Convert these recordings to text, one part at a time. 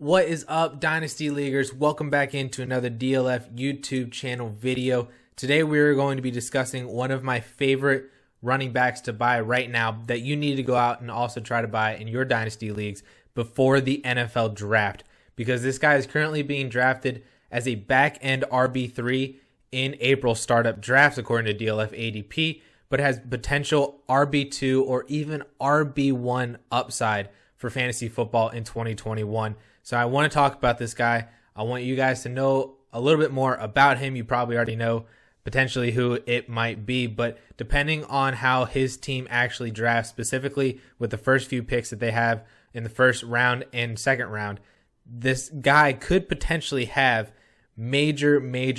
What is up, Dynasty Leaguers? Welcome back into another DLF YouTube channel video. Today we are going to be discussing one of my favorite running backs to buy right now that you need to go out and also try to buy in your Dynasty Leagues before the NFL draft, because this guy is currently being drafted as a back-end RB3 in April startup drafts according to DLF ADP, but has potential RB2 or even RB1 upside for fantasy football in 2021. So I want to talk about this guy. I want you guys to know a little bit more about him. You probably already know potentially who it might be, but depending on how his team actually drafts, specifically with the first few picks that they have in the first round and second round, this guy could potentially have major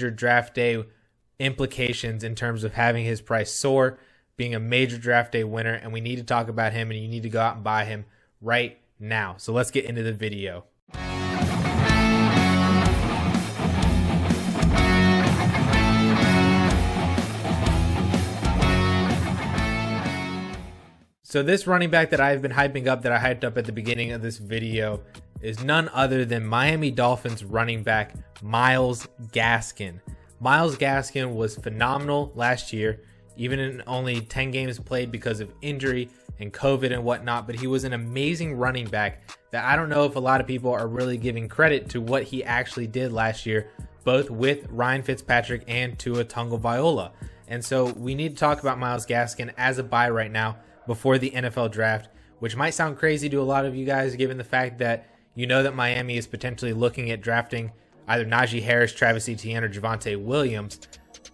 draft day implications in terms of having his price soar, being a major draft day winner, and we need to talk about him, and you need to go out and buy him right now. So let's get into the video. So this running back that I've been hyping up, that I hyped up at the beginning of this video, is none other than Miami Dolphins running back Myles Gaskin. Myles Gaskin was phenomenal last year, even in only 10 games played because of injury and COVID and whatnot, but he was an amazing running back that I don't know if a lot of people are really giving credit to what he actually did last year, both with Ryan Fitzpatrick and Tua Tagovailoa. And so we need to talk about Myles Gaskin as a buy right now before the NFL draft, which might sound crazy to a lot of you guys given the fact that you know that Miami is potentially looking at drafting either Najee Harris, Travis Etienne, or Javonte Williams.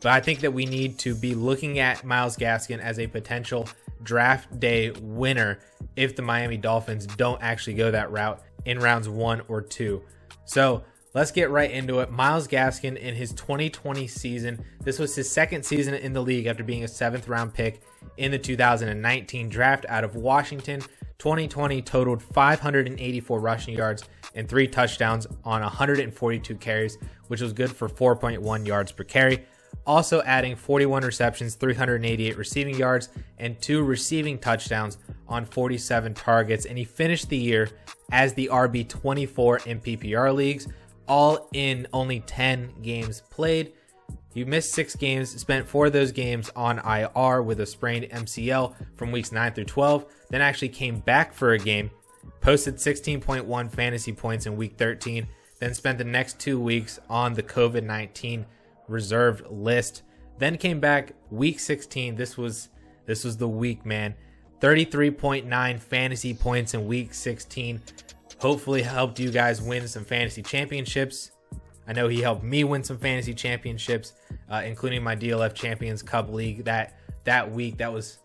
But I think that we need to be looking at Myles Gaskin as a potential draft day winner if the Miami Dolphins don't actually go that route in rounds 1 or 2. So let's get right into it. Myles Gaskin in his 2020 season, this was his second season in the league after being a 7th round pick in the 2019 draft out of Washington. 2020 totaled 584 rushing yards and 3 touchdowns on 142 carries, which was good for 4.1 yards per carry. Also adding 41 receptions, 388 receiving yards, and 2 receiving touchdowns on 47 targets. And he finished the year as the RB24 in PPR leagues, all in only 10 games played. He missed 6 games, spent 4 of those games on IR with a sprained MCL from weeks 9 through 12, then actually came back for a game, posted 16.1 fantasy points in week 13, then spent the next 2 weeks on the COVID-19 reserved list, then came back week 16. This was the week, man. 33.9 fantasy points in week 16. Hopefully helped you guys win some fantasy championships. I know he helped me win some fantasy championships, including my DLF Champions Cup League that week. That was,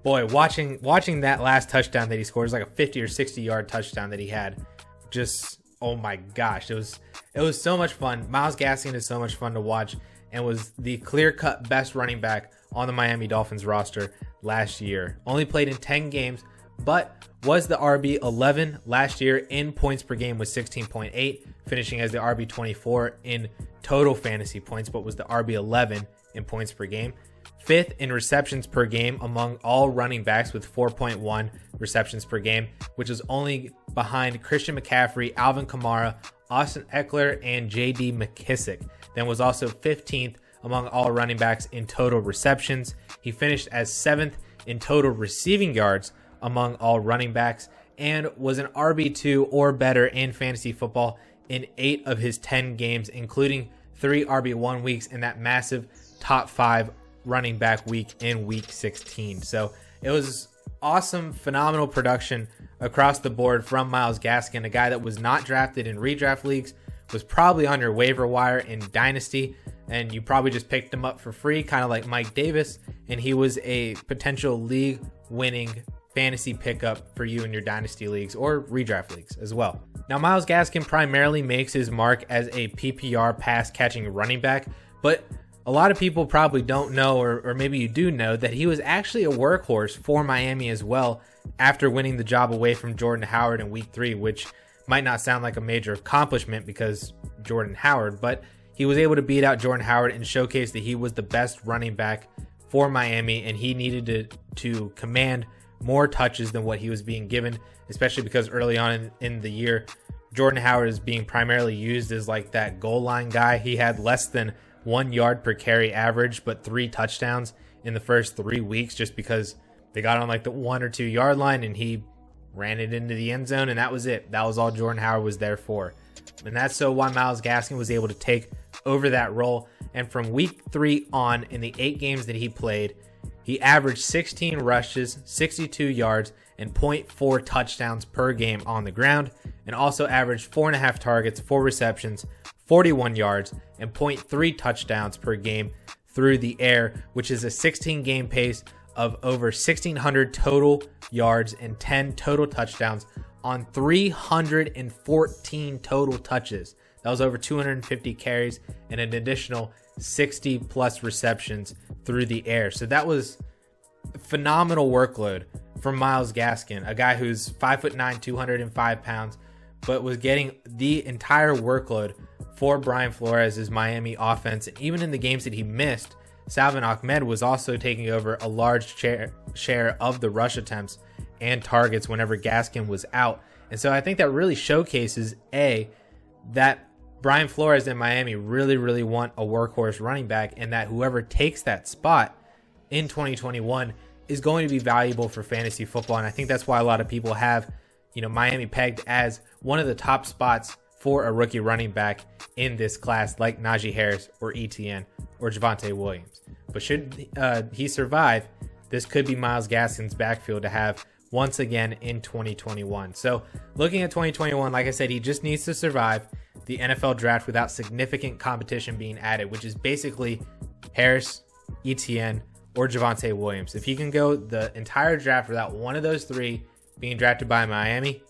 boy, watching that last touchdown that he scored, it was like a 50 or 60 yard touchdown that he had. Just, oh my gosh, it was so much fun. Myles Gaskin is so much fun to watch and was the clear-cut best running back on the Miami Dolphins roster last year. Only played in 10 games, but was the RB11 last year in points per game with 16.8, finishing as the RB24 in total fantasy points, but was the RB11 in points per game. 5th in receptions per game among all running backs with 4.1 receptions per game, which is only behind Christian McCaffrey, Alvin Kamara, Austin Eckler, and J.D. McKissick. Then was also 15th among all running backs in total receptions. He finished as 7th in total receiving yards among all running backs and was an RB2 or better in fantasy football in 8 of his 10 games, including 3 RB1 weeks in that massive top 5 running back week in week 16. So it was awesome, phenomenal production across the board from Myles Gaskin, a guy that was not drafted in redraft leagues, was probably on your waiver wire in Dynasty, and you probably just picked him up for free, kind of like Mike Davis, and he was a potential league-winning fantasy pickup for you in your Dynasty leagues or redraft leagues as well. Now, Myles Gaskin primarily makes his mark as a PPR pass-catching running back, but a lot of people probably don't know, or maybe you do know, that he was actually a workhorse for Miami as well after winning the job away from Jordan Howard in week 3, which might not sound like a major accomplishment because Jordan Howard, but he was able to beat out Jordan Howard and showcase that he was the best running back for Miami, and he needed to command more touches than what he was being given, especially because early on in the year, Jordan Howard is being primarily used as like that goal line guy. He had less than 1 yard per carry average, but 3 touchdowns in the first 3 weeks just because they got on like the 1 or 2 yard line and he ran it into the end zone, and that was it. That was all Jordan Howard was there for. And that's so why Myles Gaskin was able to take over that role. And from week 3 on, in the 8 games that he played, he averaged 16 rushes, 62 yards, and 0.4 touchdowns per game on the ground, and also averaged 4.5 targets, 4 receptions, 41 yards, and 0.3 touchdowns per game through the air, which is a 16-game pace of over 1,600 total yards and 10 total touchdowns on 314 total touches. That was over 250 carries and an additional 60 plus receptions through the air. So that was a phenomenal workload from Myles Gaskin, a guy who's 5'9", 205 pounds, but was getting the entire workload for Brian Flores' Miami offense. And even in the games that he missed, Salvon Ahmed was also taking over a large share of the rush attempts and targets whenever Gaskin was out. And so I think that really showcases, that Brian Flores in Miami really want a workhorse running back, and that whoever takes that spot in 2021 is going to be valuable for fantasy football. And I think that's why a lot of people have, Miami pegged as one of the top spots for a rookie running back in this class, like Najee Harris or ETN or Javonte Williams. But should he survive, this could be Myles Gaskin's backfield to have once again in 2021. So looking at 2021, like I said, he just needs to survive the NFL draft without significant competition being added, which is basically Harris, ETN, or Javonte Williams. If he can go the entire draft without one of those 3 being drafted by Miami,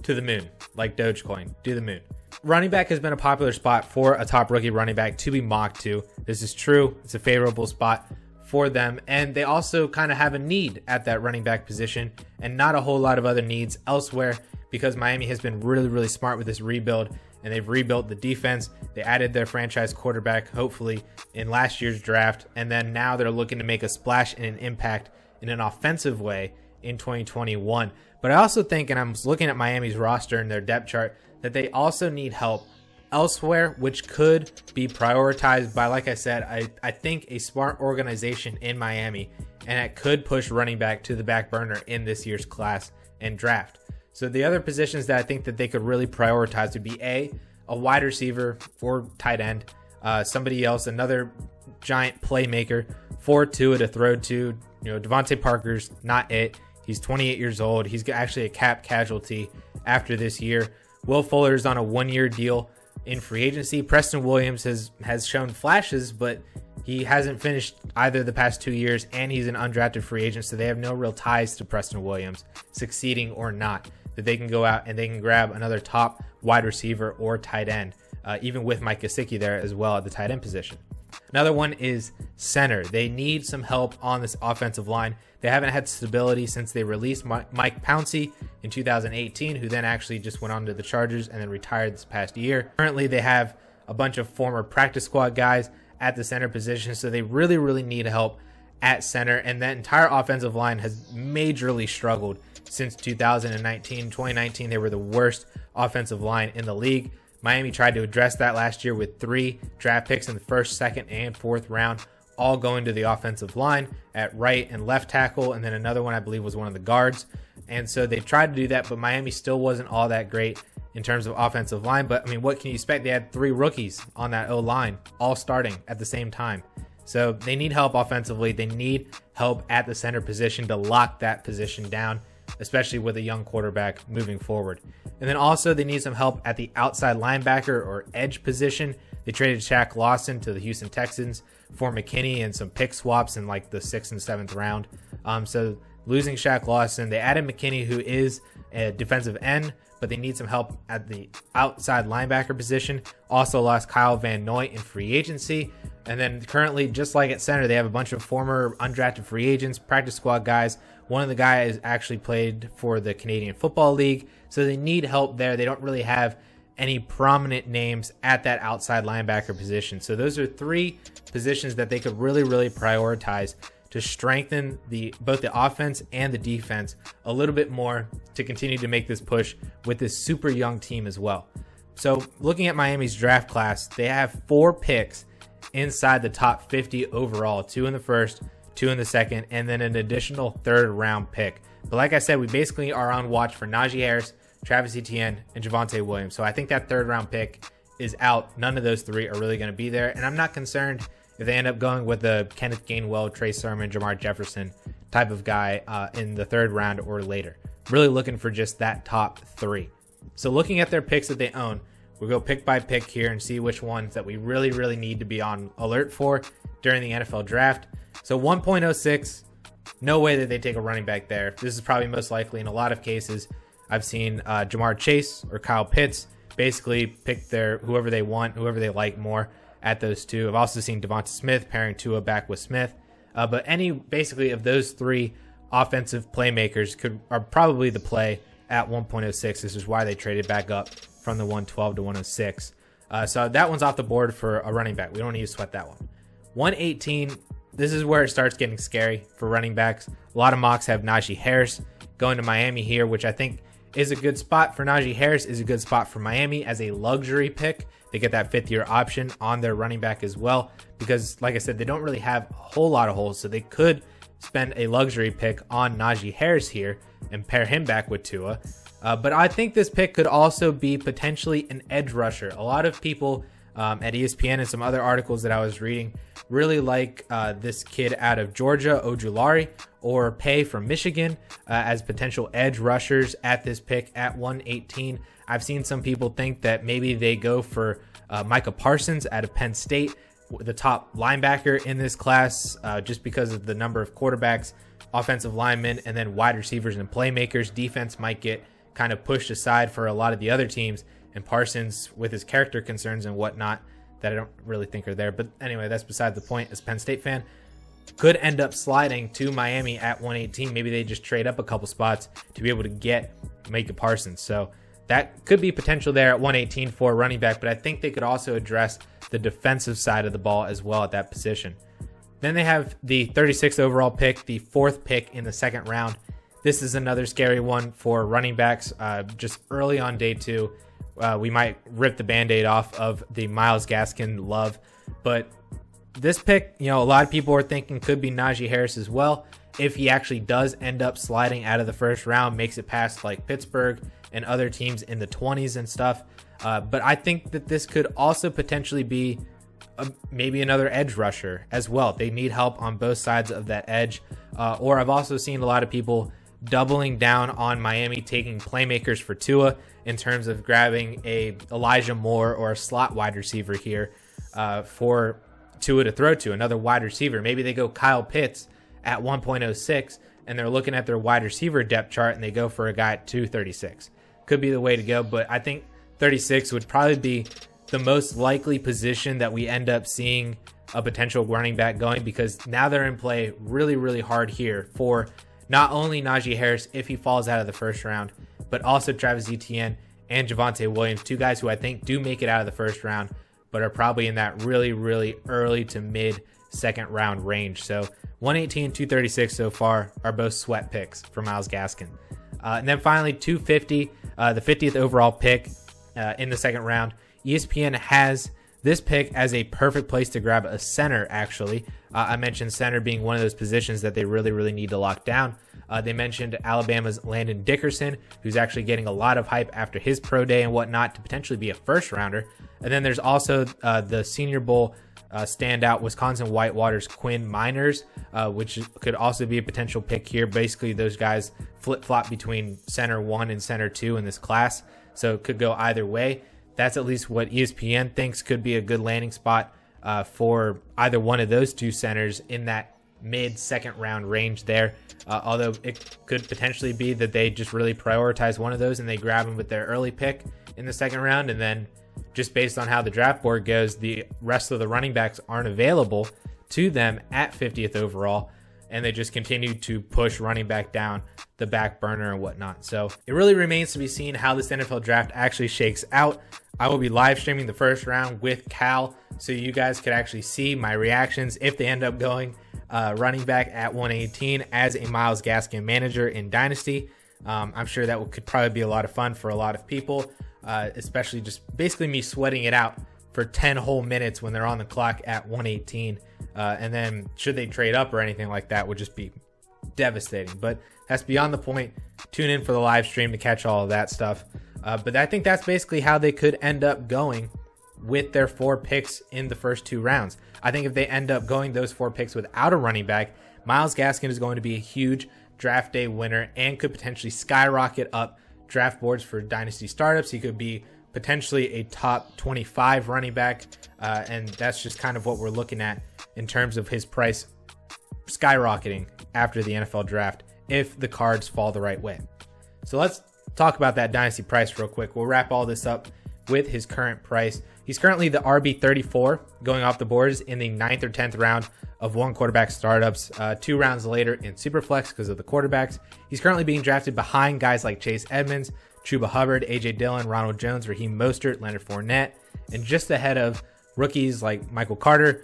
to the moon, like Dogecoin, to the moon. Running back has been a popular spot for a top rookie running back to be mocked to. This is true. It's a favorable spot for them. And they also kind of have a need at that running back position and not a whole lot of other needs elsewhere, because Miami has been really smart with this rebuild, and they've rebuilt the defense. They added their franchise quarterback, hopefully, in last year's draft. And then now they're looking to make a splash and an impact in an offensive way in 2021. But I also think, and I'm looking at Miami's roster and their depth chart, that they also need help elsewhere, which could be prioritized by, like I said, I think a smart organization in Miami, and it could push running back to the back burner in this year's class and draft. So the other positions that I think that they could really prioritize would be a wide receiver or tight end, somebody else, another giant playmaker for Tua to throw to. Devontae Parker's not it. He's 28 years old. He's actually a cap casualty after this year. Will Fuller's on a 1-year deal in free agency. Preston Williams has shown flashes, but he hasn't finished either the past 2 years, and he's an undrafted free agent, so they have no real ties to Preston Williams, succeeding or not, that they can go out and they can grab another top wide receiver or tight end, even with Mike Gesicki there as well at the tight end position. Another one is center. They need some help on this offensive line. They haven't had stability since they released Mike Pouncey in 2018, who then actually just went on to the Chargers and then retired this past year. Currently, they have a bunch of former practice squad guys at the center position, so they really need help at center. And that entire offensive line has majorly struggled since 2019. 2019, they were the worst offensive line in the league. Miami tried to address that last year with 3 draft picks in the first, second, and fourth round, all going to the offensive line at right and left tackle, and then another one I believe was one of the guards. And so they tried to do that, but Miami still wasn't all that great in terms of offensive line. But I mean, what can you expect? They had 3 rookies on that O-line, all starting at the same time. So they need help offensively. They need help at the center position to lock that position down, especially with a young quarterback moving forward. And then also they need some help at the outside linebacker or edge position. They traded Shaq Lawson to the Houston Texans for McKinney and some pick swaps in like the 6th and 7th round. So losing Shaq Lawson, they added McKinney, who is a defensive end, but they need some help at the outside linebacker position. Also lost Kyle Van Noy in free agency. And then currently, just like at center, they have a bunch of former undrafted free agents, practice squad guys. One of the guys actually played for the Canadian Football League, so they need help there. They don't really have any prominent names at that outside linebacker position. So those are 3 positions that they could really prioritize to strengthen both the offense and the defense a little bit more to continue to make this push with this super young team as well. So looking at Miami's draft class, they have 4 picks inside the top 50 overall, 2 in the first, 2 in the second, and then an additional 3rd round pick. But like I said, we basically are on watch for Najee Harris, Travis Etienne, and Javonte Williams. So I think that 3rd round pick is out. None of those 3 are really going to be there. And I'm not concerned if they end up going with the Kenneth Gainwell, Trey Sermon, Jamar Jefferson type of guy in the 3rd round or later. Really looking for just that top 3. So looking at their picks that they own, we'll go pick by pick here and see which ones that we really need to be on alert for during the NFL draft. So 1.06, no way that they take a running back there. This is probably most likely in a lot of cases. I've seen Jamar Chase or Kyle Pitts basically pick their whoever they want, whoever they like more at those 2. I've also seen Devonta Smith pairing Tua back with Smith. But any basically of those 3 offensive playmakers are probably the play at 1.06. This is why they traded back up from the 112 to 106. So that one's off the board for a running back. We don't need to sweat that one. 118, this is where it starts getting scary for running backs. A lot of mocks have Najee Harris going to Miami here, which I think is a good spot for Najee Harris, is a good spot for Miami as a luxury pick. They get that 5th-year option on their running back as well because, like I said, they don't really have a whole lot of holes, so they could spend a luxury pick on Najee Harris here and pair him back with Tua. But I think this pick could also be potentially an edge rusher. A lot of people at ESPN and some other articles that I was reading really like this kid out of Georgia, Ojulari, or Pay from Michigan as potential edge rushers at this pick at 118. I've seen some people think that maybe they go for Micah Parsons out of Penn State, the top linebacker in this class, just because of the number of quarterbacks, offensive linemen, and then wide receivers and playmakers. Defense might get kind of pushed aside for a lot of the other teams, and Parsons, with his character concerns and whatnot that I don't really think are there. But anyway, that's beside the point. As a Penn State fan, could end up sliding to Miami at 118. Maybe they just trade up a couple spots to be able to get Micah Parsons. So that could be potential there at 118 for a running back, but I think they could also address the defensive side of the ball as well at that position. Then they have the 36th overall pick, the 4th pick in the 2nd round. This is another scary one for running backs. Just early on day 2, we might rip the Band-Aid off of the Myles Gaskin love. But this pick, a lot of people are thinking could be Najee Harris as well. If he actually does end up sliding out of the 1st round, makes it past like Pittsburgh and other teams in the 20s and stuff. But I think that this could also potentially be maybe another edge rusher as well. They need help on both sides of that edge. Or I've also seen a lot of people doubling down on Miami taking playmakers for Tua in terms of grabbing a Elijah Moore or a slot wide receiver here for Tua to throw to, another wide receiver. Maybe they go Kyle Pitts at 1.06 and they're looking at their wide receiver depth chart and they go for a guy at 236. Could be the way to go, but I think 36 would probably be the most likely position that we end up seeing a potential running back going, because now they're in play really hard here for not only Najee Harris if he falls out of the 1st round, but also Travis Etienne and Javonte Williams, 2 guys who I think do make it out of the 1st round, but are probably in that really early to mid 2nd round range. So 118, 236 so far are both sweat picks for Myles Gaskin. And then finally 250, the 50th overall pick in the 2nd round. ESPN has this pick as a perfect place to grab a center, actually. I mentioned center being one of those positions that they really need to lock down. They mentioned Alabama's Landon Dickerson, who's actually getting a lot of hype after his pro day and whatnot to potentially be a 1st rounder. And then there's also the Senior Bowl standout Wisconsin Whitewater's Quinn Miners, which could also be a potential pick here. Basically, those guys flip-flop between center 1 and center 2 in this class, so it could go either way. That's at least what ESPN thinks could be a good landing spot for either one of those 2 centers in that mid 2nd round range there. Although it could potentially be that they just really prioritize one of those and they grab them with their early pick in the 2nd round, and then just based on how the draft board goes, the rest of the running backs aren't available to them at 50th overall, and they just continue to push running back down the back burner and whatnot. So it really remains to be seen how this NFL draft actually shakes out. I will be live streaming the 1st round with Cal, so you guys could actually see my reactions if they end up going running back at 118 as a Myles Gaskin manager in Dynasty. I'm sure that could probably be a lot of fun for a lot of people, especially just basically me sweating it out for 10 whole minutes when they're on the clock at 118. And then should they trade up or anything like that would just be devastating. But that's beyond the point. Tune in for the live stream to catch all of that stuff. But I think that's basically how they could end up going with their 4 picks in the first 2 rounds. I think if they end up going those 4 picks without a running back, Myles Gaskin is going to be a huge draft day winner and could potentially skyrocket up draft boards for dynasty startups. He could be potentially a top 25 running back. And that's just kind of what we're looking at in terms of his price skyrocketing after the NFL draft if the cards fall the right way. So let's talk about that dynasty price real quick. We'll wrap all this up with his current price. He's currently the RB34 going off the boards in the 9th or 10th round of 1 quarterback startups, 2 rounds later in Superflex because of the quarterbacks. He's currently being drafted behind guys like Chase Edmonds, Chuba Hubbard, AJ Dillon, Ronald Jones, Raheem Mostert, Leonard Fournette, and just ahead of rookies like Michael Carter,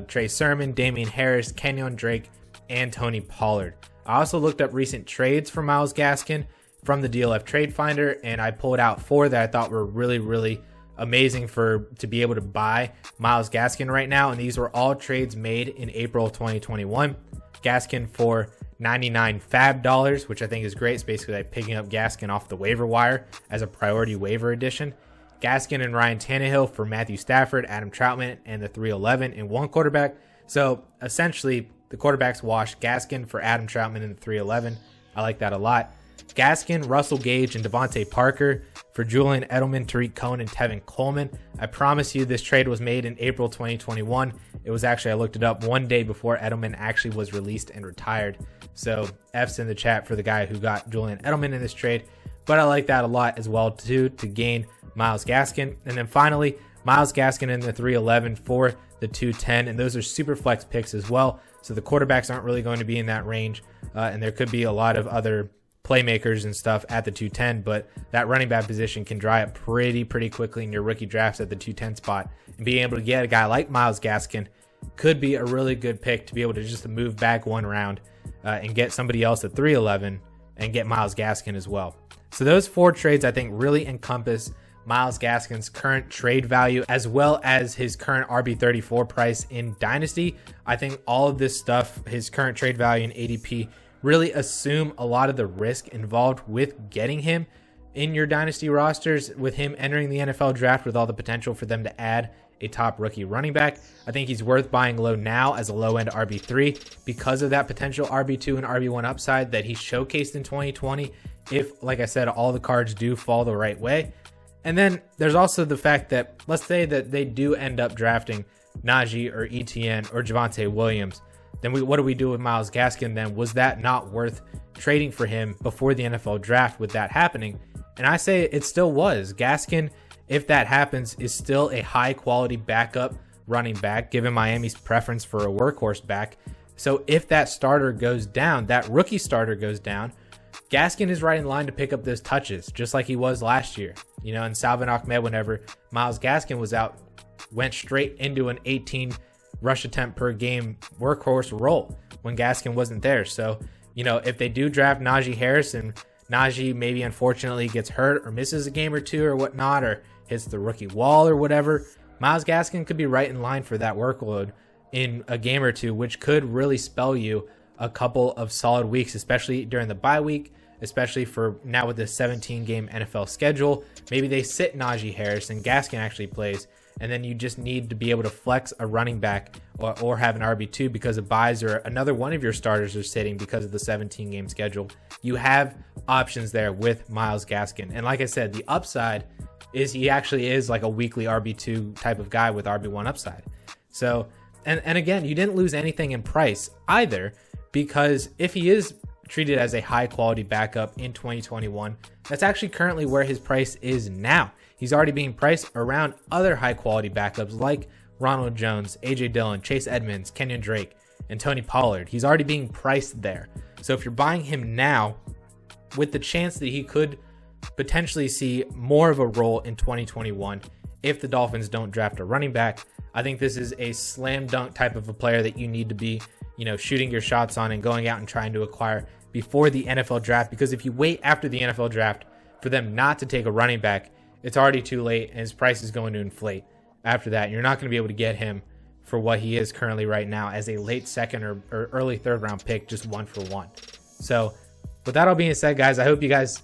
Trey Sermon, Damian Harris, Kenyon Drake, and Tony Pollard. I also looked up recent trades for Myles Gaskin from the DLF Trade Finder, and I pulled out 4 that I thought were really, really amazing to be able to buy Myles Gaskin right now. And these were all trades made in April of 2021. Gaskin for 99 fab dollars, which I think is great. It's basically like picking up Gaskin off the waiver wire as a priority waiver addition. Gaskin and Ryan Tannehill for Matthew Stafford, Adam Troutman, and the 311 in 1 quarterback. So essentially the quarterbacks washed. Gaskin for Adam Troutman in the 311. I like that a lot. Gaskin, Russell Gage, and Devontae Parker for Julian Edelman, Tariq Cohen, and Tevin Coleman. I promise you this trade was made in April 2021. It was actually, I looked it up, 1 day before Edelman actually was released and retired. So F's in the chat for the guy who got Julian Edelman in this trade. But I like that a lot as well too, to gain Myles Gaskin. And then finally, Myles Gaskin in the 311 for the 210. And those are super flex picks as well. So the quarterbacks aren't really going to be in that range. And there could be a lot of other playmakers and stuff at the 210, but that running back position can dry up pretty quickly in your rookie drafts at the 210 spot. And being able to get a guy like Myles Gaskin could be a really good pick to be able to just move back 1 round and get somebody else at 311 and get Myles Gaskin as well. So those 4 trades I think really encompass Myles Gaskin's current trade value as well as his current RB34 price in Dynasty. I think all of this stuff, his current trade value in ADP, really assume a lot of the risk involved with getting him in your dynasty rosters, with him entering the NFL draft with all the potential for them to add a top rookie running back. I think he's worth buying low now as a low-end RB3 because of that potential RB2 and RB1 upside that he showcased in 2020 if, like I said, all the cards do fall the right way. And then there's also the fact that, let's say that they do end up drafting Najee or Etienne or Javonte Williams. Then what do we do with Myles Gaskin then? Was that not worth trading for him before the NFL draft with that happening? And I say it still was. Gaskin, if that happens, is still a high quality backup running back, given Miami's preference for a workhorse back. So if that starter goes down, that rookie starter goes down, Gaskin is right in line to pick up those touches, just like he was last year. You know, and Salvin Ahmed, whenever Myles Gaskin was out, went straight into an 18 rush attempt per game workhorse role when Gaskin wasn't there. So, you know, if they do draft Najee Harris and Najee maybe unfortunately gets hurt or misses a game or 2 or whatnot, or hits the rookie wall or whatever, Myles Gaskin could be right in line for that workload in a game or 2, which could really spell you a couple of solid weeks, especially during the bye week, especially for now with the 17-game NFL schedule. Maybe they sit Najee Harris and Gaskin actually plays, and then you just need to be able to flex a running back or have an RB2 because of buys, or another one of your starters are sitting because of the 17-game schedule. You have options there with Myles Gaskin. And like I said, the upside is he actually is like a weekly RB2 type of guy with RB1 upside. So, and again, you didn't lose anything in price either, because if he is treated as a high quality backup in 2021, that's actually currently where his price is now. He's already being priced around other high quality backups like Ronald Jones, AJ Dillon, Chase Edmonds, Kenyon Drake, and Tony Pollard. He's already being priced there. So if you're buying him now with the chance that he could potentially see more of a role in 2021 if the Dolphins don't draft a running back, I think this is a slam dunk type of a player that you need to be, shooting your shots on and going out and trying to acquire before the NFL draft. Because if you wait after the NFL draft for them not to take a running back, it's already too late and his price is going to inflate after that. You're not going to be able to get him for what he is currently right now as a late second or early third round pick, just 1-for-1. So with that all being said, guys, I hope you guys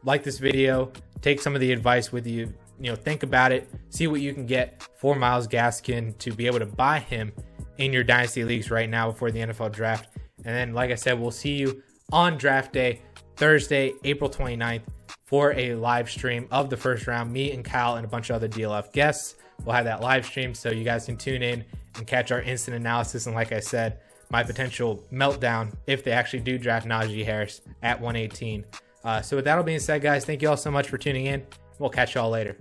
like this video. Take some of the advice with you. Think about it. See what you can get for Myles Gaskin to be able to buy him in your dynasty leagues right now before the NFL draft. And then, like I said, we'll see you on draft day, Thursday, April 29th, for a live stream of the first round. Me and Kyle and a bunch of other DLF guests will have that live stream, so you guys can tune in and catch our instant analysis. And like I said, my potential meltdown if they actually do draft Najee Harris at 118. So with that all being said, guys, thank you all so much for tuning in. We'll catch y'all later.